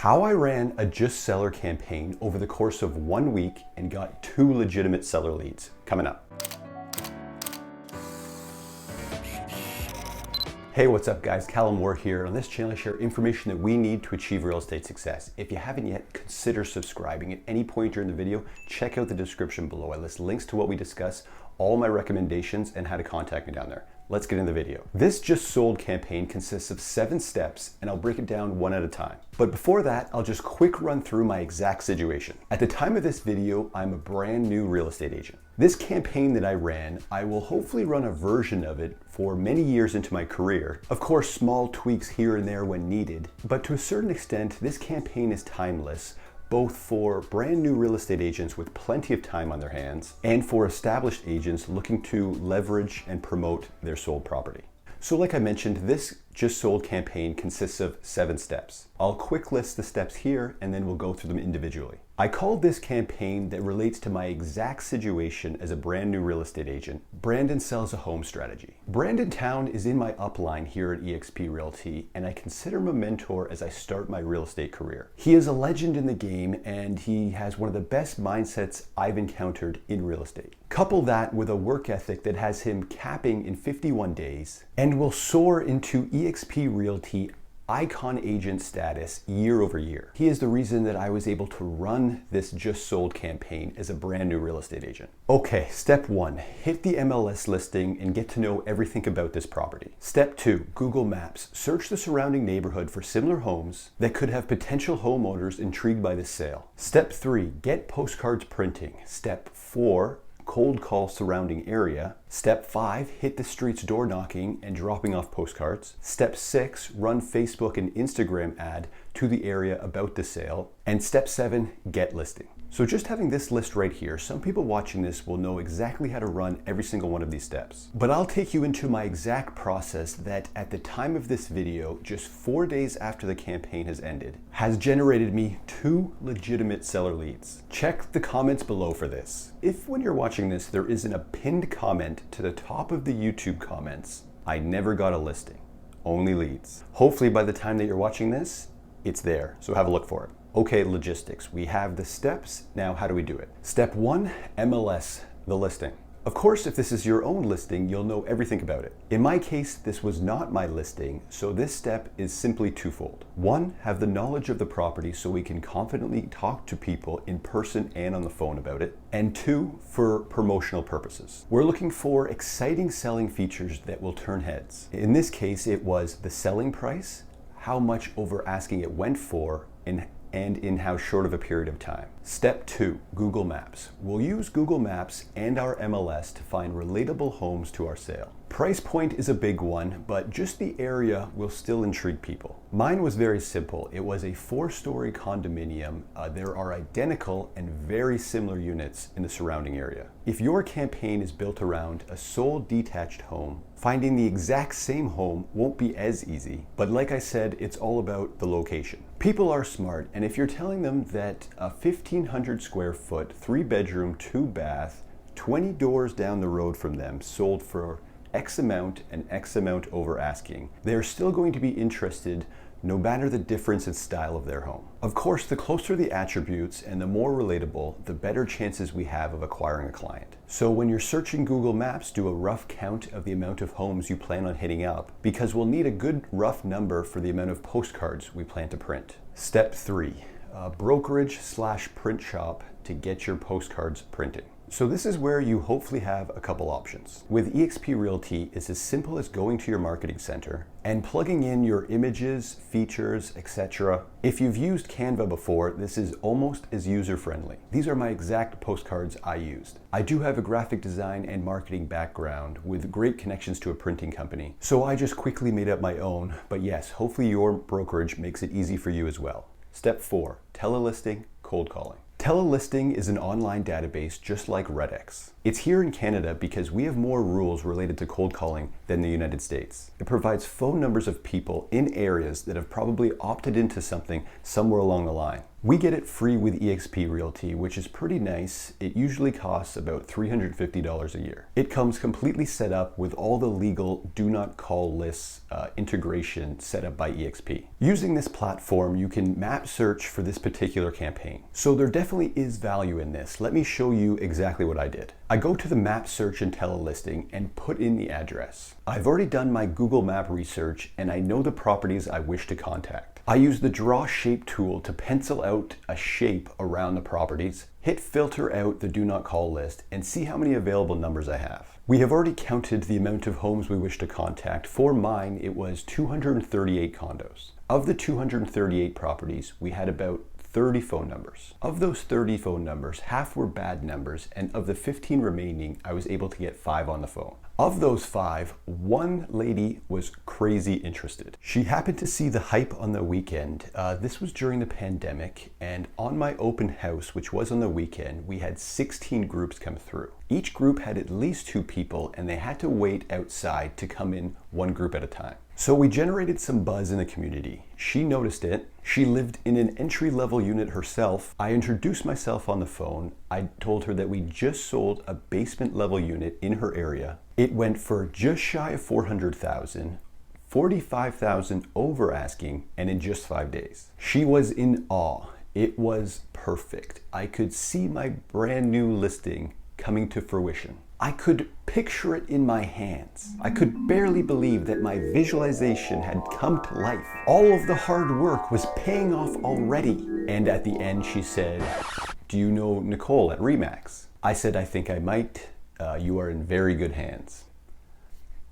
How I ran a just seller campaign over the course of 1 week and got 2 legitimate seller leads. Coming up. Hey, what's up guys? Callum Moore here. On this channel I share information that we need to achieve real estate success. If you haven't yet, consider subscribing. At any point during the video, check out the description below. I list links to what we discuss, all my recommendations, and how to contact me down there. Let's get in the video. This just sold campaign consists of 7 steps, and I'll break it down one at a time. But before that, I'll just quick run through my exact situation. At the time of this video, I'm a brand new real estate agent. This campaign that I ran, I will hopefully run a version of it for many years into my career. Of course, small tweaks here and there when needed, but to a certain extent, this campaign is timeless, both for brand new real estate agents with plenty of time on their hands and for established agents looking to leverage and promote their sold property. So like I mentioned, this just sold campaign consists of 7 steps. I'll quick list the steps here and then we'll go through them individually. I called this campaign that relates to my exact situation as a brand new real estate agent, Brandon Sells a Home Strategy. Brandon Town is in my upline here at eXp Realty, and I consider him a mentor as I start my real estate career. He is a legend in the game and he has one of the best mindsets I've encountered in real estate. Couple that with a work ethic that has him capping in 51 days and will soar into eXp Realty icon agent status year over year. He is the reason that I was able to run this just sold campaign as a brand new real estate agent. Okay, step 1, hit the MLS listing and get to know everything about this property. Step 2, Google Maps. Search the surrounding neighborhood for similar homes that could have potential homeowners intrigued by this sale. Step 3, get postcards printing. Step 4, cold call surrounding area. Step 5, hit the streets door knocking and dropping off postcards. Step 6, run Facebook and Instagram ad to the area about the sale. And step 7, get listing. So just having this list right here, some people watching this will know exactly how to run every single one of these steps. But I'll take you into my exact process that at the time of this video, just 4 days after the campaign has ended, has generated me 2 legitimate seller leads. Check the comments below for this. If when you're watching this, there isn't a pinned comment to the top of the YouTube comments, I never got a listing, only leads. Hopefully by the time that you're watching this, it's there, so have a look for it. Okay, logistics. We have the steps. Now, how do we do it? Step 1, MLS, the listing. Of course, if this is your own listing, you'll know everything about it. In my case, this was not my listing, so this step is simply twofold. 1, have the knowledge of the property so we can confidently talk to people in person and on the phone about it. And 2, for promotional purposes. We're looking for exciting selling features that will turn heads. In this case, it was the selling price, how much over asking it went for, and in how short of a period of time. Step 2, Google Maps. We'll use Google Maps and our MLS to find relatable homes to our sale. Price point is a big one, but just the area will still intrigue people. Mine was very simple. It was a 4-story condominium. There are identical and very similar units in the surrounding area. If your campaign is built around a sold detached home, finding the exact same home won't be as easy, but like I said, it's all about the location. People are smart, and if you're telling them that a 1,500 square foot, 3-bedroom, 2-bath, 20 doors down the road from them sold for X amount and X amount over asking, they're still going to be interested no matter the difference in style of their home. Of course, the closer the attributes and the more relatable, the better chances we have of acquiring a client. So when you're searching Google Maps, do a rough count of the amount of homes you plan on hitting up, because we'll need a good rough number for the amount of postcards we plan to print. Step 3, Brokerage/Printshop to get your postcards printing. So this is where you hopefully have a couple options. With eXp Realty, it's as simple as going to your marketing center and plugging in your images, features, etc. If you've used Canva before, this is almost as user-friendly. These are my exact postcards I used. I do have a graphic design and marketing background with great connections to a printing company, so I just quickly made up my own, but yes, hopefully your brokerage makes it easy for you as well. Step 4, telelisting, cold calling. Telelisting is an online database just like Redx. It's here in Canada because we have more rules related to cold calling than the United States. It provides phone numbers of people in areas that have probably opted into something somewhere along the line. We get it free with eXp Realty, which is pretty nice. It usually costs about $350 a year. It comes completely set up with all the legal do not call lists integration set up by eXp. Using this platform, you can map search for this particular campaign. So there definitely is value in this. Let me show you exactly what I did. I go to the map search in Telelisting and put in the address. I've already done my Google Map research and I know the properties I wish to contact. I use the draw shape tool to pencil out a shape around the properties, hit filter out the do not call list, and see how many available numbers I have. We have already counted the amount of homes we wish to contact. For mine, it was 238 condos. Of the 238 properties, we had about 30 phone numbers. Of those 30 phone numbers, half were bad numbers, and of the 15 remaining, I was able to get 5 on the phone. Of those 5, one lady was crazy interested. She happened to see the hype on the weekend. This was during the pandemic, and on my open house, which was on the weekend, we had 16 groups come through. Each group had at least 2 people, and they had to wait outside to come in one group at a time. So we generated some buzz in the community. She noticed it. She lived in an entry-level unit herself. I introduced myself on the phone. I told her that we just sold a basement-level unit in her area. It went for just shy of $400,000, $45,000 over asking, and in just 5 days. She was in awe. It was perfect. I could see my brand new listing coming to fruition. I could picture it in my hands. I could barely believe that my visualization had come to life. All of the hard work was paying off already. And at the end, she said, "Do you know Nicole at Remax?" I said, "I think I might. You are in very good hands."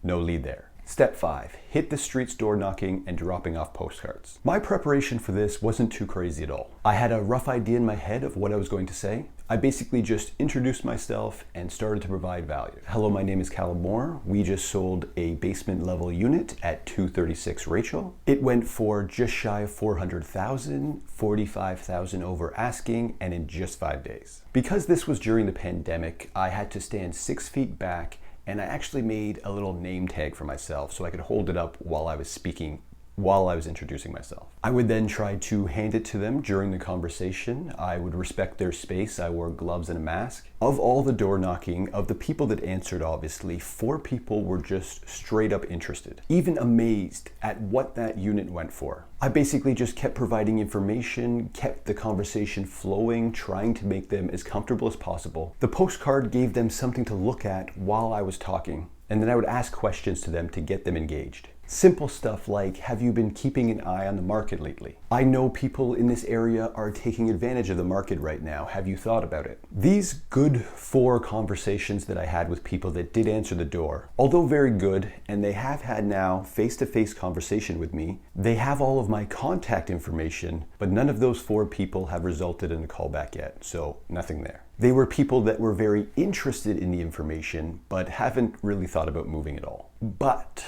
No lead there. Step 5, hit the streets door knocking and dropping off postcards. My preparation for this wasn't too crazy at all. I had a rough idea in my head of what I was going to say. I basically just introduced myself and started to provide value. Hello, my name is Callum Moore. We just sold a basement level unit at 236 Rachel. It went for just shy of $400,000, $45,000 over asking, and in just 5 days. Because this was during the pandemic, I had to stand 6 feet back, and I actually made a little name tag for myself so I could hold it up while I was speaking, while I was introducing myself. I would then try to hand it to them during the conversation. I would respect their space. I wore gloves and a mask. Of all the door knocking, of the people that answered, obviously, 4 people were just straight up interested, even amazed at what that unit went for. I basically just kept providing information, kept the conversation flowing, trying to make them as comfortable as possible. The postcard gave them something to look at while I was talking, and then I would ask questions to them to get them engaged. Simple stuff like, have you been keeping an eye on the market lately? I know people in this area are taking advantage of the market right now. Have you thought about it? These good 4 conversations that I had with people that did answer the door, although very good, and they have had now face-to-face conversation with me, they have all of my contact information, but none of those 4 people have resulted in a callback yet, so nothing there. They were people that were very interested in the information, but haven't really thought about moving at all. But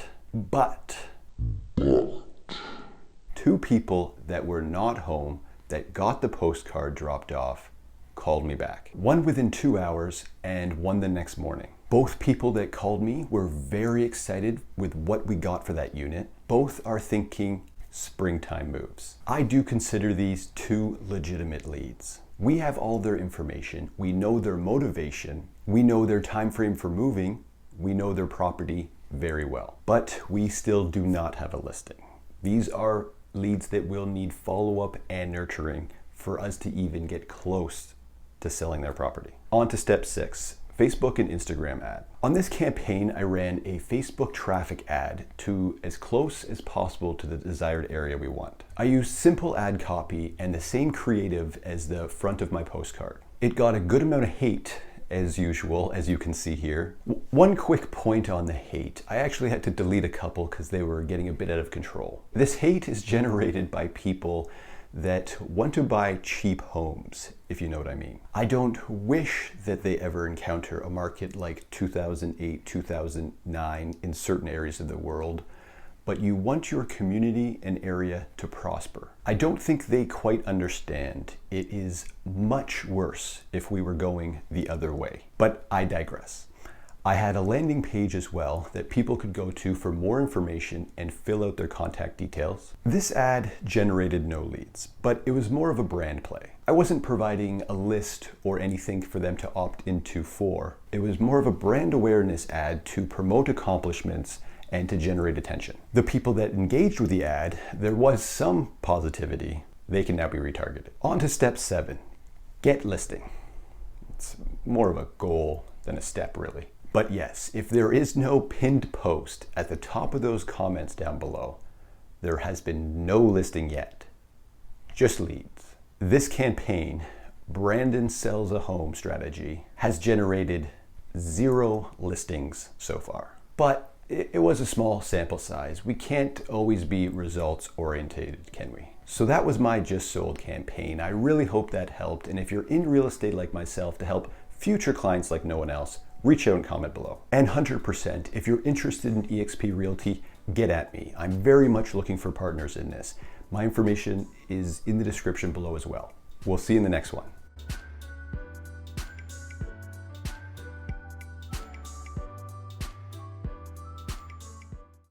2 people that were not home that got the postcard dropped off called me back. One within 2 hours and one the next morning. Both people that called me were very excited with what we got for that unit. Both are thinking springtime moves. I do consider these 2 legitimate leads. We have all their information. We know their motivation. We know their time frame for moving. We know their property very well, but we still do not have a listing. These are leads that will need follow-up and nurturing for us to even get close to selling their property. On to step 6, Facebook and Instagram ad. On this campaign, I ran a Facebook traffic ad to as close as possible to the desired area we want. I used simple ad copy and the same creative as the front of my postcard. It got a good amount of hate, as usual, as you can see here. One quick point on the hate. I actually had to delete a couple because they were getting a bit out of control. This hate is generated by people that want to buy cheap homes, if you know what I mean. I don't wish that they ever encounter a market like 2008, 2009 in certain areas of the world, but you want your community and area to prosper. I don't think they quite understand. It is much worse if we were going the other way, but I digress. I had a landing page as well that people could go to for more information and fill out their contact details. This ad generated no leads, but it was more of a brand play. I wasn't providing a list or anything for them to opt into for. It was more of a brand awareness ad to promote accomplishments and to generate attention. The people that engaged with the ad, there was some positivity. They can now be retargeted. On to step 7, get listing. It's more of a goal than a step, really. But yes, if there is no pinned post at the top of those comments down below, there has been no listing yet, just leads. This campaign, Brandon Sells a Home strategy, has generated 0 listings so far. But it was a small sample size. We can't always be results oriented, can we? So that was my Just Sold campaign. I really hope that helped. And if you're in real estate like myself to help future clients like no one else, reach out and comment below. And 100%, if you're interested in eXp Realty, get at me. I'm very much looking for partners in this. My information is in the description below as well. We'll see you in the next one.